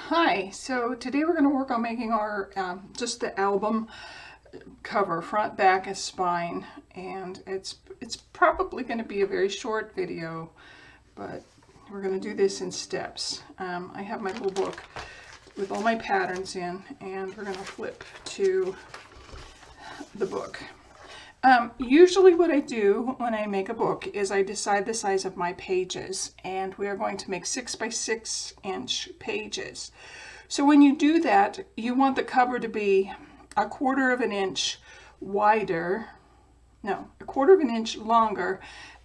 Hi, so today we're going to work on making our just the album cover, front, back, and spine, and it's probably going to be a very short video, but we're going to do this in steps. I have my little book with all my patterns in, and we're going to flip to the book. Usually what I do when I make a book is I decide the size of my pages, and we are going to make 6 by 6 inch pages. So when you do that, you want the cover to be a quarter of an inch wider, no, a quarter of an inch longer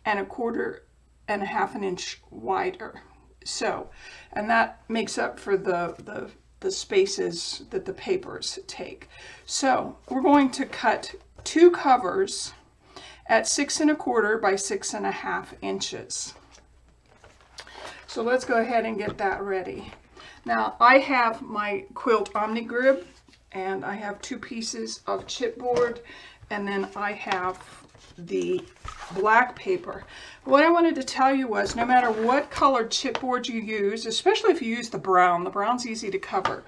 and a quarter and a half an inch wider. So, and that makes up for the spaces that the papers take. So we're going to cut 2 covers at 6 1/4 by 6 1/2 inches. So let's go ahead and get that ready. Now I have my quilt OmniGrib, and I have 2 pieces of chipboard, and then I have the black paper. What I wanted to tell you was, no matter what colored chipboard you use, especially if you use the brown's easy to cover.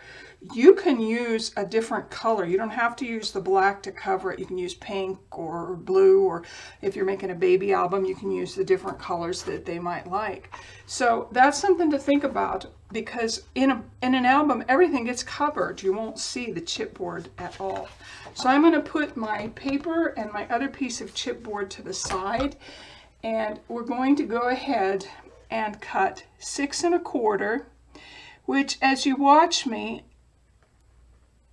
You can use a different color. You don't have to use the black to cover it. You can use pink or blue, or if you're making a baby album, you can use the different colors that they might like. So that's something to think about, because in an album, everything gets covered. You won't see the chipboard at all. So I'm going to put my paper and my other piece of chipboard to the side, and we're going to go ahead and cut 6 1/4, which, as you watch me,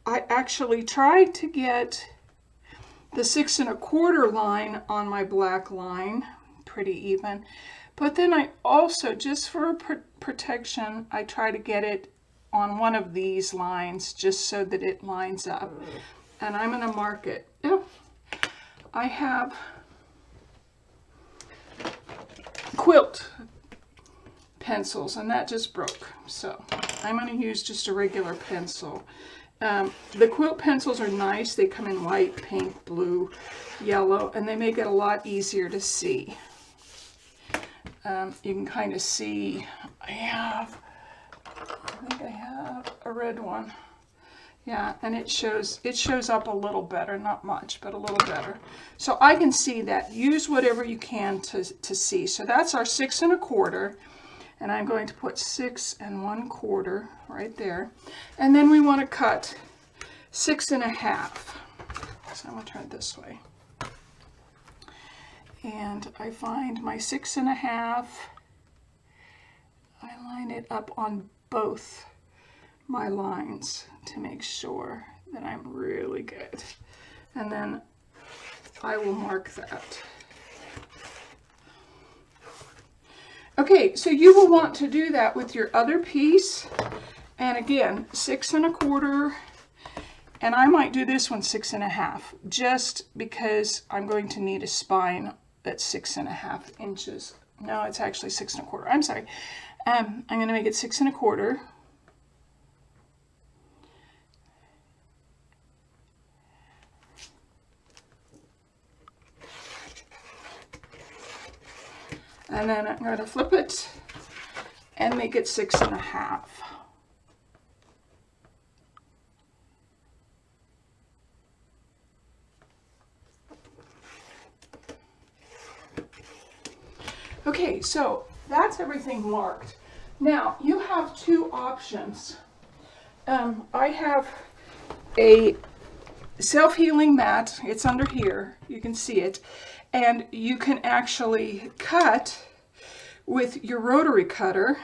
I actually tried to get the 6 1/4 line on my black line pretty even, but then I also, just for protection, I try to get it on one of these lines just so that it lines up. And I'm going to mark it. Oh, I have quilt pencils, and that just broke, so I'm going to use just a regular pencil. The quilt pencils are nice. They come in white, pink, blue, yellow, and they make it a lot easier to see. You can kind of see, I think I have a red one. Yeah, and it shows up a little better, not much, but a little better. So I can see that. Use whatever you can to see. So that's our 6 1/4. And I'm going to put 6 1/4 right there. And then we want to cut 6 1/2. So I'm going to turn it this way. And I find my 6 1/2. I line it up on both my lines to make sure that I'm really good. And then I will mark that. Okay, so you will want to do that with your other piece. And again, 6 1/4, and I might do this one 6 1/2, just because I'm going to need a spine that's 6 1/2 inches. No, it's actually 6 1/4. I'm sorry. I'm going to make it 6 1/4. And then I'm going to flip it and make it 6 1/2. Okay, so that's everything marked. Now you have 2 options. I have a self-healing mat. It's under here. You can see it. And you can actually cut with your rotary cutter.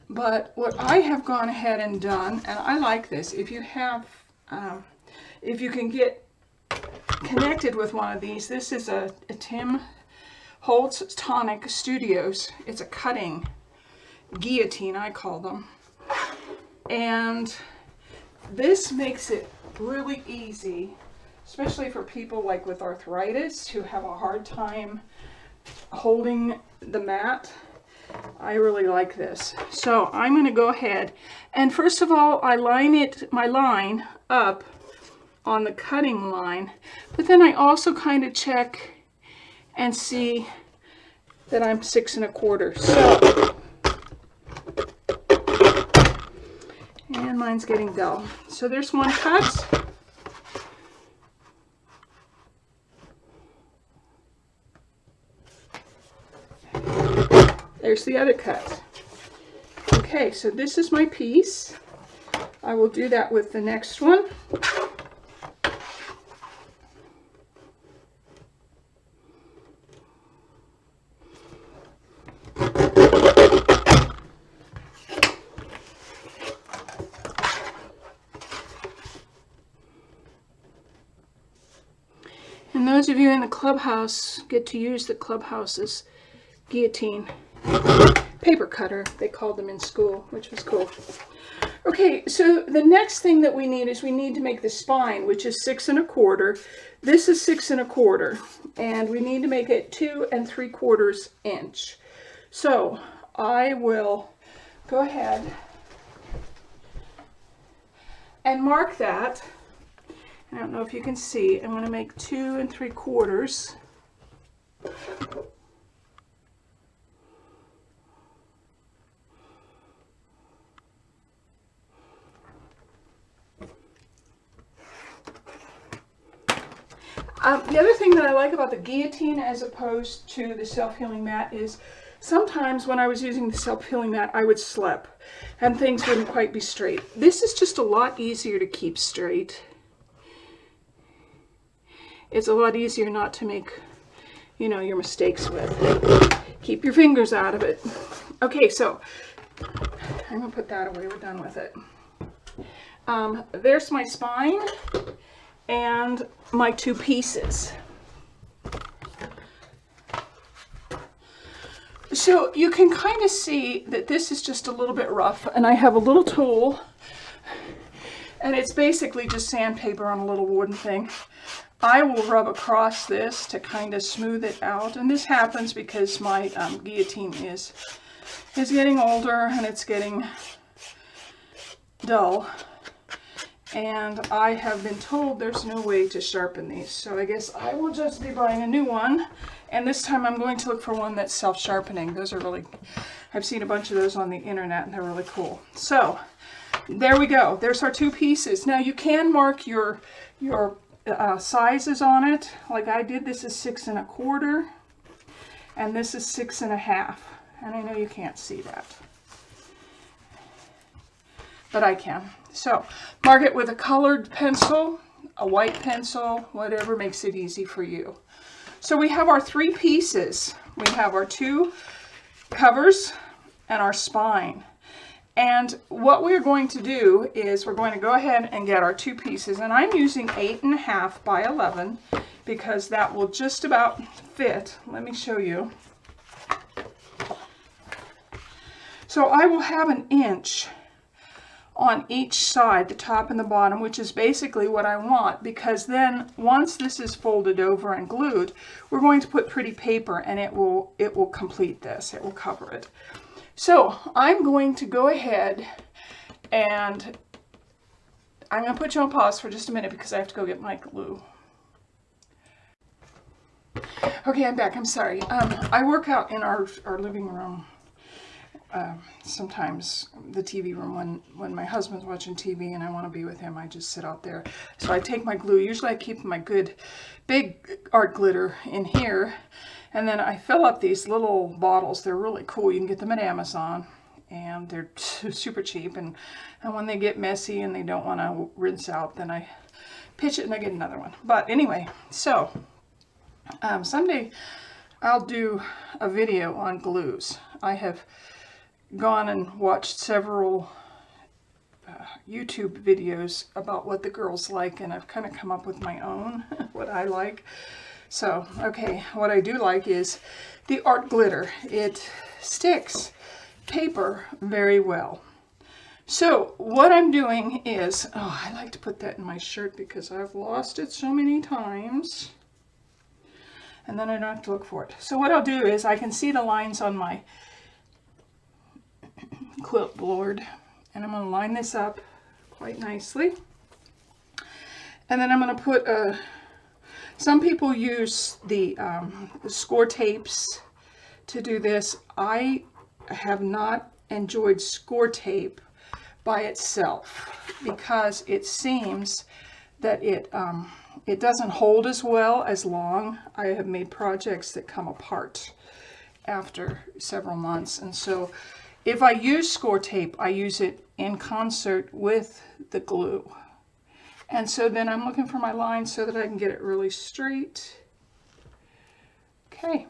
But what I have gone ahead and done, and I like this, if you have, if you can get connected with one of these, this is a Tim Holtz Tonic Studios. It's a cutting guillotine, I call them. And this makes it really easy, especially for people like with arthritis who have a hard time holding the mat. I really like this. So I'm going to go ahead, and first of all, I line my line up on the cutting line, but then I also kind of check and see that I'm 6 1/4. So line's getting dull. So there's one cut. There's the other cut. Okay, so this is my piece. I will do that with the next one. And those of you in the clubhouse get to use the clubhouse's guillotine paper cutter, they called them in school, which was cool. Okay, so the next thing that we need is we need to make the spine, which is 6 1/4. This is 6 1/4, and we need to make it 2 3/4 inch. So I will go ahead and mark that. I don't know if you can see. I'm going to make 2 3/4. The other thing that I like about the guillotine as opposed to the self-healing mat is sometimes when I was using the self-healing mat, I would slip and things wouldn't quite be straight. This is just a lot easier to keep straight. It's a lot easier not to make, you know, your mistakes with. Keep your fingers out of it. Okay, so I'm gonna put that away. We're done with it. There's my spine and my 2 pieces. So you can kind of see that this is just a little bit rough, and I have a little tool, and it's basically just sandpaper on a little wooden thing. I will rub across this to kind of smooth it out, and this happens because my guillotine is getting older and it's getting dull. And I have been told there's no way to sharpen these, so I guess I will just be buying a new one. And this time I'm going to look for one that's self-sharpening. Those are really, I've seen a bunch of those on the internet and they're really cool. So there we go. There's our 2 pieces. Now you can mark your sizes on it, like I did. This is 6 1/4, and this is 6 1/2. And I know you can't see that, but I can. So mark it with a colored pencil, a white pencil, whatever makes it easy for you. So we have our 3 pieces. We have our 2 covers and our spine. And what we're going to do is we're going to go ahead and get our 2 pieces. And I'm using 8 1/2 by 11 because that will just about fit. Let me show you. So I will have 1 inch on each side, the top and the bottom, which is basically what I want, because then once this is folded over and glued, we're going to put pretty paper and it will complete this. It will cover it. So I'm going to go ahead and I'm going to put you on pause for just a minute because I have to go get my glue. Okay, I'm back. I'm sorry. I work out in our living room. Sometimes the TV room when my husband's watching TV and I want to be with him, I just sit out there. So I take my glue. Usually I keep my good big art glitter in here, and then I fill up these little bottles. They're really cool. You can get them at Amazon, and they're super cheap. And when they get messy and they don't want to rinse out, then I pitch it and I get another one. But anyway, so someday I'll do a video on glues. I have gone and watched several YouTube videos about what the girls like, and I've kind of come up with my own, what I like. So, okay, what I do like is the art glitter. It sticks paper very well. So what I'm doing is, oh, I like to put that in my shirt because I've lost it so many times, and then I don't have to look for it. So what I'll do is I can see the lines on my clipboard, and I'm going to line this up quite nicely, and then I'm going to put some people use the score tapes to do this. I have not enjoyed score tape, by itself, because it seems that it doesn't hold as well as long. I have made projects that come apart after several months, and so if I use score tape, I use it in concert with the glue. And so then I'm looking for my line so that I can get it really straight. Okay.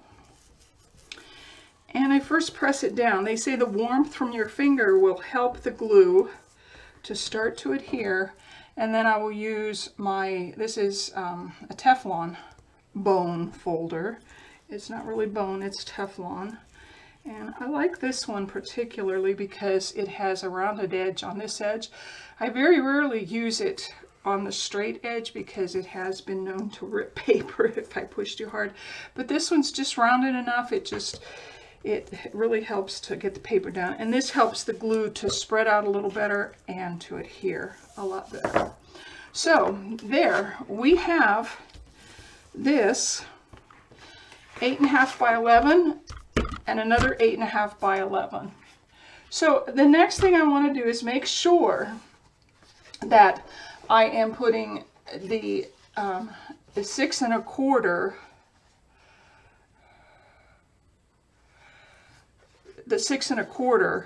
And I first press it down. They say the warmth from your finger will help the glue to start to adhere. And then I will use my, this is a Teflon bone folder. It's not really bone, it's Teflon. And I like this one particularly because it has a rounded edge on this edge. I very rarely use it on the straight edge because it has been known to rip paper if I push too hard. But this one's just rounded enough, it really helps to get the paper down. And this helps the glue to spread out a little better and to adhere a lot better. So there we have this 8.5 by 11 and another 8.5 by 11. So the next thing I want to do is make sure that I am putting the 6 1/4, the 6 1/4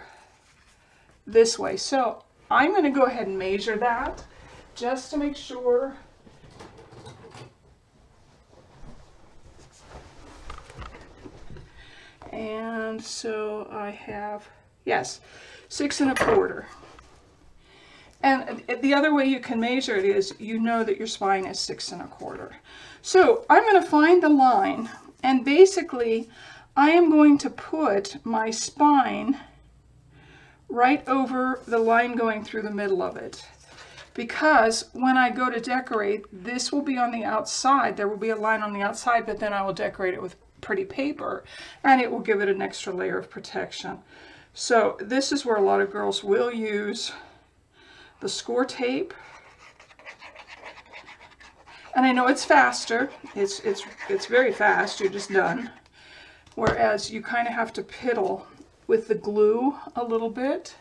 this way. So I'm going to go ahead and measure that just to make sure. And so I have, yes, 6 1/4. And the other way you can measure it is, you know that your spine is 6 1/4. So I'm going to find the line, and basically I am going to put my spine right over the line going through the middle of it. Because when I go to decorate, this will be on the outside. There will be a line on the outside, but then I will decorate it with pretty paper, and it will give it an extra layer of protection. So this is where a lot of girls will use the score tape. And I know it's faster. It's very fast. You're just done. Whereas you kind of have to piddle with the glue a little bit.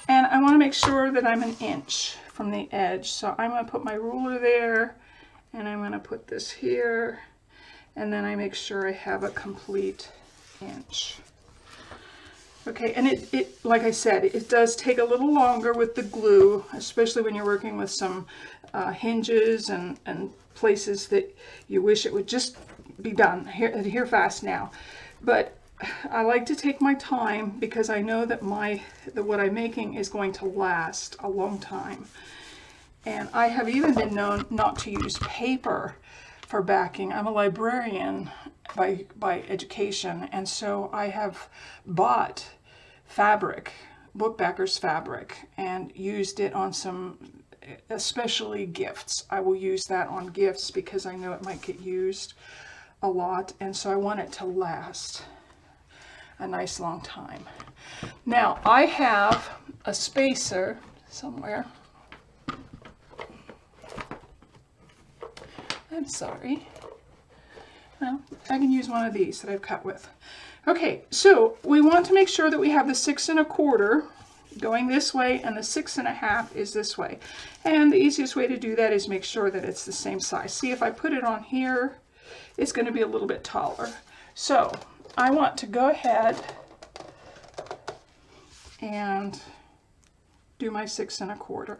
And I want to make sure that I'm 1 inch from the edge. So I'm going to put my ruler there, and I'm going to put this here, and then I make sure I have a complete inch. Okay, and it like I said, it does take a little longer with the glue, especially when you're working with some hinges and places that you wish it would just be done here fast now. But I like to take my time because I know that what I'm making is going to last a long time. And I have even been known not to use paper for backing. I'm a librarian by education, and so I have bought fabric, book backers fabric, and used it on some, especially gifts. I will use that on gifts because I know it might get used a lot, and so I want it to last a nice long time. Now I have a spacer somewhere. I'm sorry. Well, I can use one of these that I've cut with. Okay, so we want to make sure that we have the 6 1/4 going this way, and the 6 1/2 is this way. And the easiest way to do that is make sure that it's the same size. See, if I put it on here, it's going to be a little bit taller. So I want to go ahead and do my 6 1/4.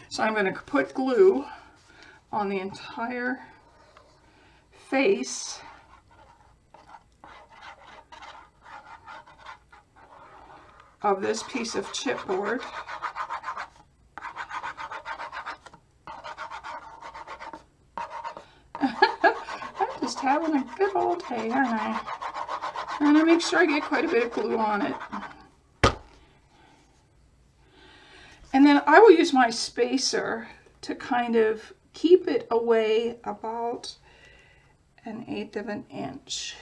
So I'm going to put glue on the entire face of this piece of chipboard. I'm just having a good old day, aren't I? And I make sure I get quite a bit of glue on it. And then I will use my spacer to kind of keep it away about 1/8 of an inch.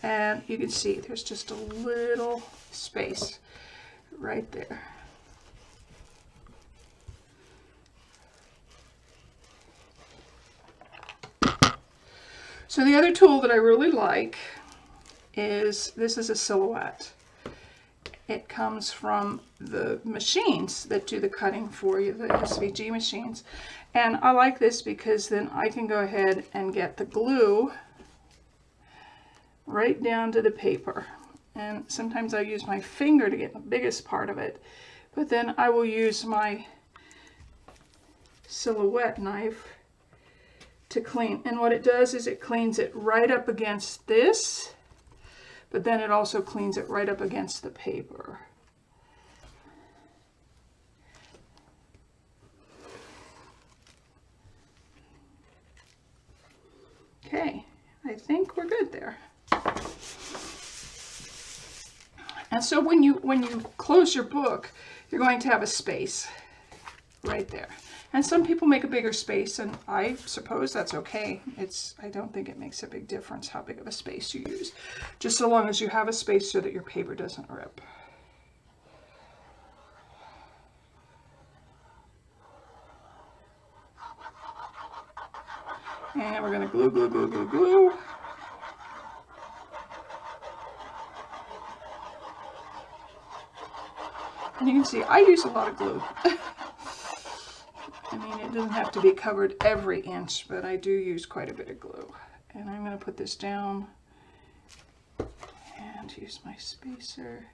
And you can see there's just a little space right there. So the other tool that I really like is, this is a Silhouette. It comes from the machines that do the cutting for you, the SVG machines. And I like this because then I can go ahead and get the glue right down to the paper. And sometimes I use my finger to get the biggest part of it, but then I will use my Silhouette knife to clean. And what it does is it cleans it right up against this, but then it also cleans it right up against the paper. Okay, I think we're good there. And so when you close your book, you're going to have a space right there. And some people make a bigger space, and I suppose that's okay. I don't think it makes a big difference how big of a space you use, just so long as you have a space so that your paper doesn't rip. And we're going to glue, glue, glue, glue, glue. And you can see I use a lot of glue. I mean, it doesn't have to be covered every inch, but I do use quite a bit of glue. And I'm going to put this down and use my spacer.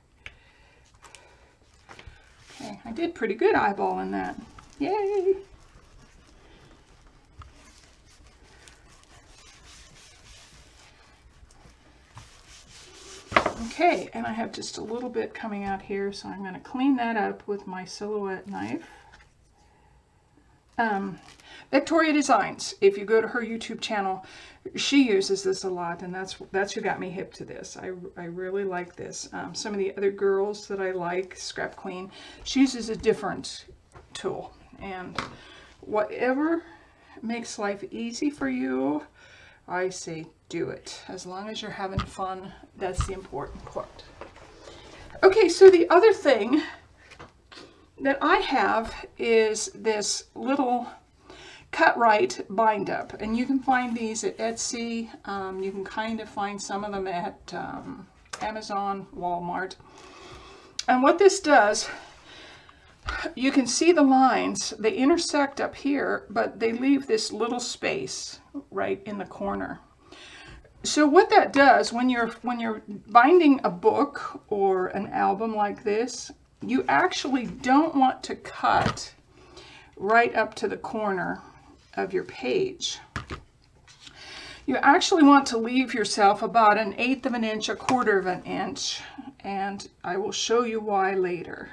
Okay, I did pretty good eyeballing that. Yay! Okay, and I have just a little bit coming out here, so I'm going to clean that up with my Silhouette knife. Victoria Designs, if you go to her YouTube channel, she uses this a lot, and that's who got me hip to this. I really like this. Some of the other girls that I like, Scrap Queen, she uses a different tool, and whatever makes life easy for you, I say do it. As long as you're having fun, that's the important part. Okay, so the other thing that I have is this little cut right bind up, and you can find these at Etsy. You can kind of find some of them at Amazon, Walmart. And what this does, you can see the lines, they intersect up here, but they leave this little space right in the corner. So what that does, when you're binding a book or an album like this, you actually don't want to cut right up to the corner of your page. You actually want to leave yourself about 1/8 of an inch, 1/4 of an inch, and I will show you why later.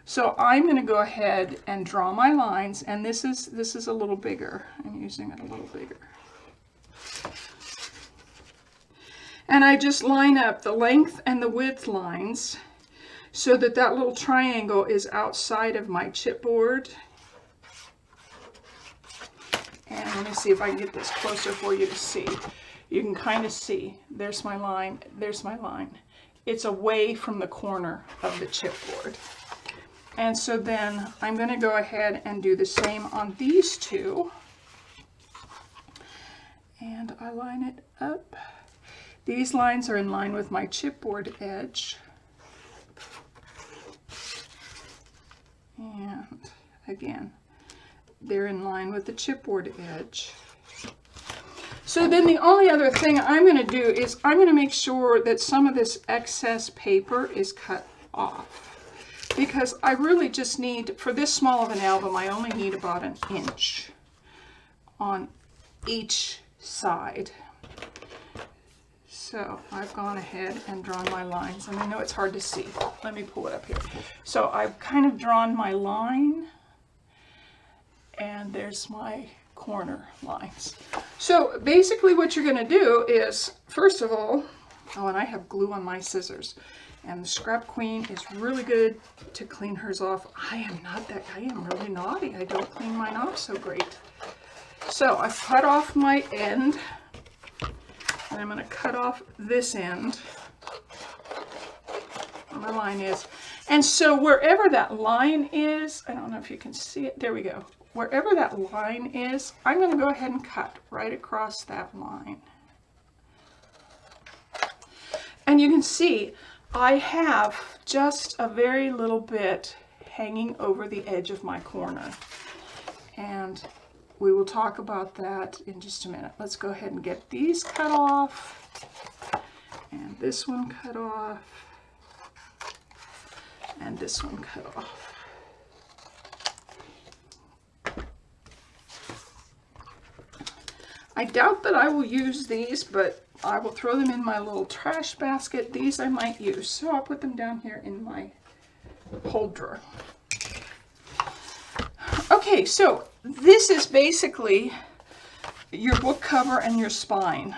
So I'm going to go ahead and draw my lines, and this is a little bigger. I'm using it a little bigger. And I just line up the length and the width lines so that that little triangle is outside of my chipboard. And let me see if I can get this closer for you to see. You can kind of see, there's my line, there's my line. It's away from the corner of the chipboard. And so then I'm going to go ahead and do the same on these two. And I line it up. These lines are in line with my chipboard edge. And again, they're in line with the chipboard edge. So then the only other thing I'm going to do is I'm going to make sure that some of this excess paper is cut off. Because I really just need, for this small of an album, I only need about 1 inch on each side. So I've gone ahead and drawn my lines, and I know it's hard to see. Let me pull it up here. So I've kind of drawn my line, and there's my corner lines. So basically what you're going to do is, first of all, oh, and I have glue on my scissors, and the Scrap Queen is really good to clean hers off. I am not that, I am really naughty. I don't clean mine off so great. So I've cut off my end, and I'm going to cut off this end where my line is. And so wherever that line is, I don't know if you can see it, there we go. wherever that line is, I'm going to go ahead and cut right across that line. And you can see I have just a very little bit hanging over the edge of my corner. And we will talk about that in just a minute. Let's go ahead and get these cut off. And this one cut off. And this one cut off. I doubt that I will use these, but I will throw them in my little trash basket. These I might use, so I'll put them down here in my hold drawer. Okay, so this is basically your book cover and your spine.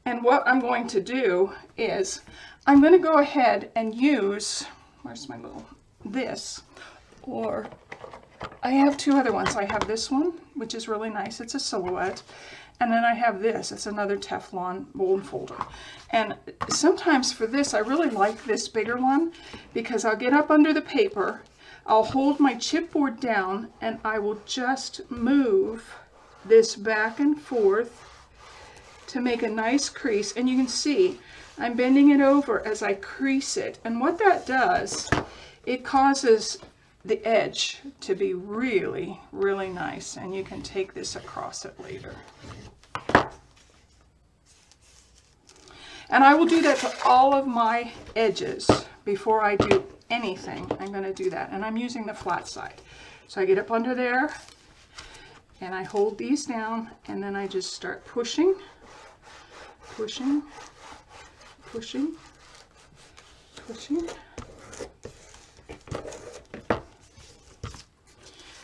And what I'm going to do is I'm going to go ahead and use, where's my little, this, or I have two other ones. I have this one, which is really nice. It's a silhouette. And then I have this. It's another Teflon mold folder. And sometimes for this, I really like this bigger one because I'll get up under the paper, I'll hold my chipboard down, and I will just move this back and forth to make a nice crease. And you can see I'm bending it over as I crease it. And what that does, it causes the edge to be really, really nice. And you can take this across it later. And I will do that to all of my edges before I do anything. I'm going to do that. And I'm using the flat side. So I get up under there and I hold these down, and then I just start pushing, pushing, pushing, pushing.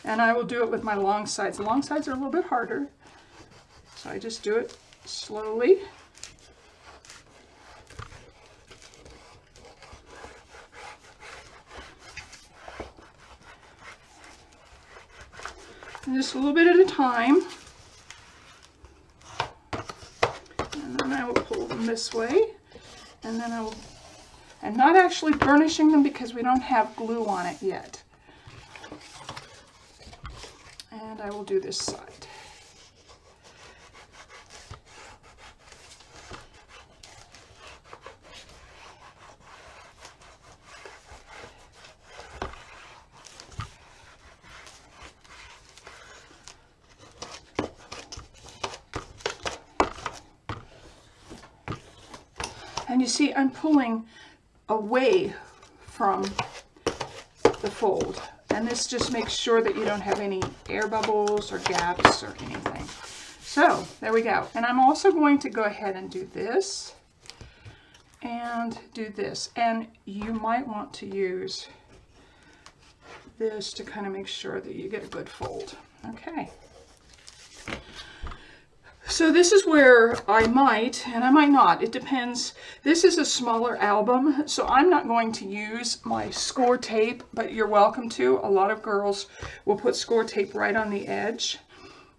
And I will do it with my long sides. The long sides are a little bit harder. So I just do it slowly. And just a little bit at a time. And then I will pull them this way. And then I will, I'm not actually burnishing them because we don't have glue on it yet. And I will do this side. And you see, I'm pulling away from the fold. And this just makes sure that you don't have any air bubbles or gaps or anything. So there we go. And I'm also going to go ahead and do this and do this. And you might want to use this to kind of make sure that you get a good fold. Okay. So this is where I might, and I might not, it depends. This is a smaller album, so I'm not going to use my score tape, but you're welcome to. A lot of girls will put score tape right on the edge.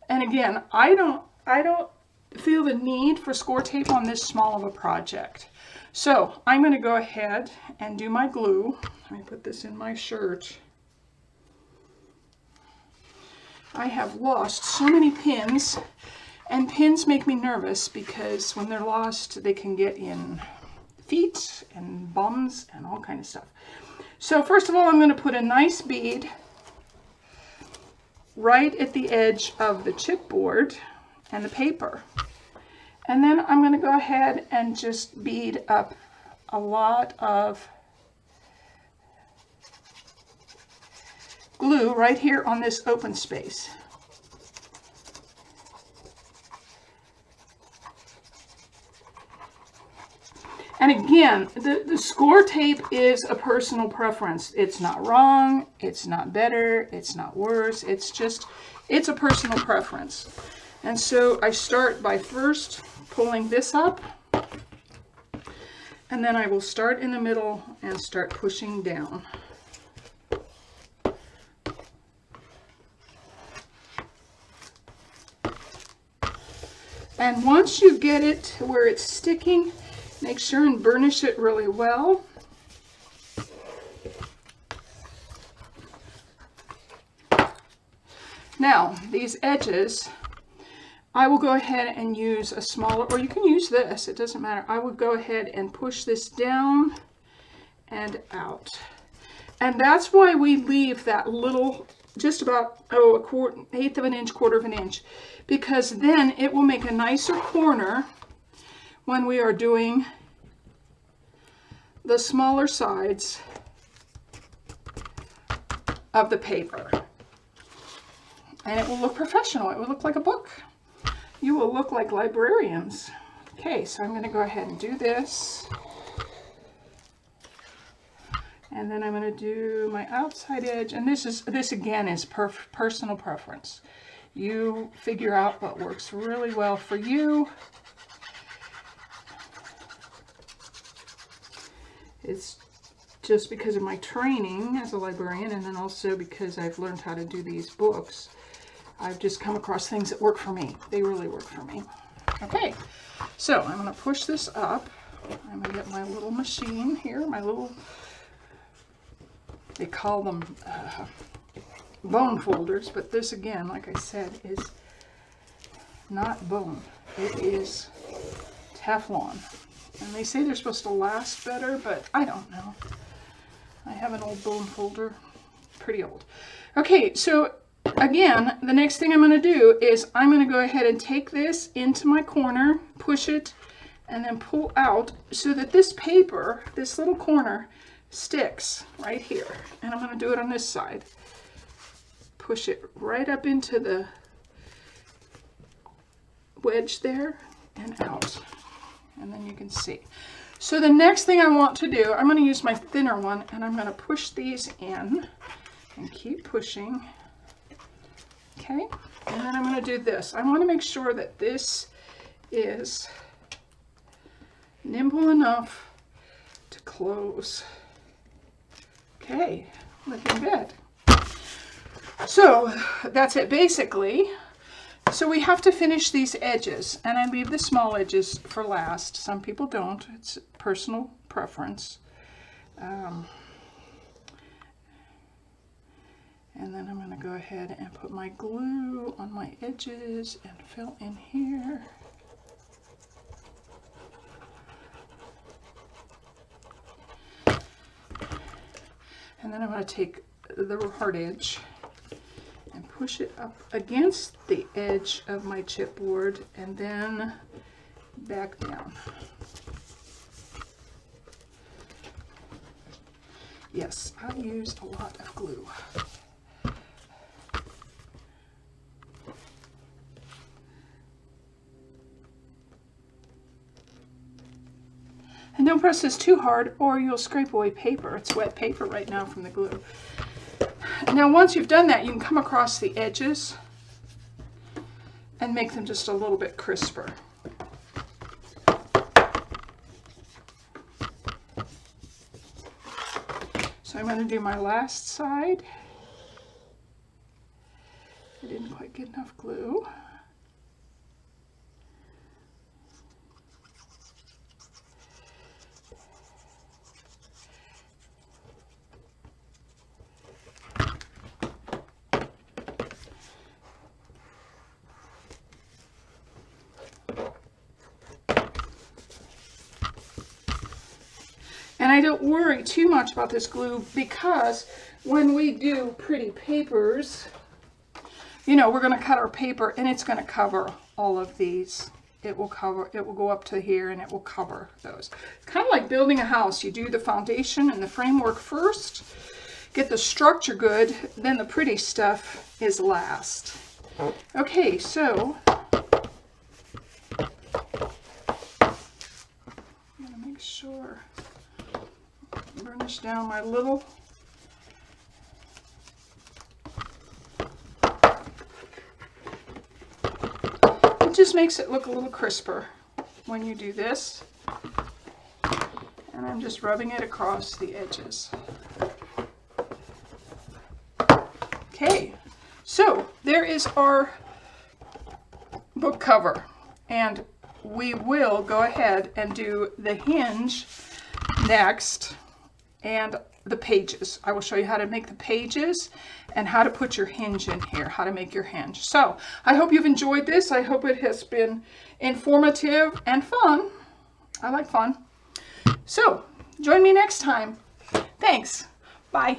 And again, I don't feel the need for score tape on this small of a project. So I'm going to go ahead and do my glue. Let me put this in my shirt. I have lost so many pins. And pins make me nervous because when they're lost, they can get in feet and bums and all kind of stuff. So first of all, I'm going to put a nice bead right at the edge of the chipboard and the paper. And then I'm going to go ahead and just bead up a lot of glue right here on this open space. And again, the score tape is a personal preference. It's not wrong, it's not better, it's not worse, it's just, it's a personal preference. And so I start by first pulling this up, and then I will start in the middle and start pushing down. And once you get it to where it's sticking, make sure and burnish it really well. Now, these edges, I will go ahead and use a smaller, or you can use this, it doesn't matter. I will go ahead and push this down and out. And that's why we leave that little, just about, eighth of an inch, quarter of an inch, because then it will make a nicer corner when we are doing the smaller sides of the paper. And it will look professional. It will look like a book. You will look like librarians. Okay, so I'm going to go ahead and do this. And then I'm going to do my outside edge. And this again is personal preference. You figure out what works really well for you. It's just because of my training as a librarian, and then also because I've learned how to do these books. I've just come across things that work for me. They really work for me. Okay, so I'm going to push this up. I'm going to get my little machine here, my little, they call them bone folders, but this again, like I said, is not bone. It is Teflon. And they say they're supposed to last better, but I don't know. I have an old bone folder, pretty old. Okay, so again, the next thing I'm going to do is I'm going to go ahead and take this into my corner, push it, and then pull out so that this paper, this little corner, sticks right here. And I'm going to do it on this side. Push it right up into the wedge there and out. And then you can see. So the next thing I want to do, I'm going to use my thinner one, and I'm going to push these in and keep pushing. Okay, and then I'm going to do this. I want to make sure that this is nimble enough to close. Okay, looking good. So that's it basically. So we have to finish these edges, and I leave the small edges for last. Some people don't. It's personal preference. And then I'm going to go ahead and put my glue on my edges and fill in here. And then I'm going to take the hard edge and push it up against the edge of my chipboard and then back down. Yes, I use a lot of glue. And don't press this too hard or you'll scrape away paper. It's wet paper right now from the glue. Now once you've done that, you can come across the edges and make them just a little bit crisper. So I'm going to do my last side. I didn't quite get enough glue. And I don't worry too much about this glue because when we do pretty papers, you know, we're going to cut our paper and it's going to cover all of these. It will go up to here and it will cover those. It's kind of like building a house. You do the foundation and the framework first, get the structure good, then the pretty stuff is last. Okay, so I'm going to make sure burnish down my little it just makes it look a little crisper when you do this, and I'm just rubbing it across the edges. Okay, so there is our book cover, and we will go ahead and do the hinge next. And the pages. I will show you how to make the pages and how to put your hinge in here, how to make your hinge. So I hope you've enjoyed this. I hope it has been informative and fun. I like fun. So join me next time. Thanks. Bye.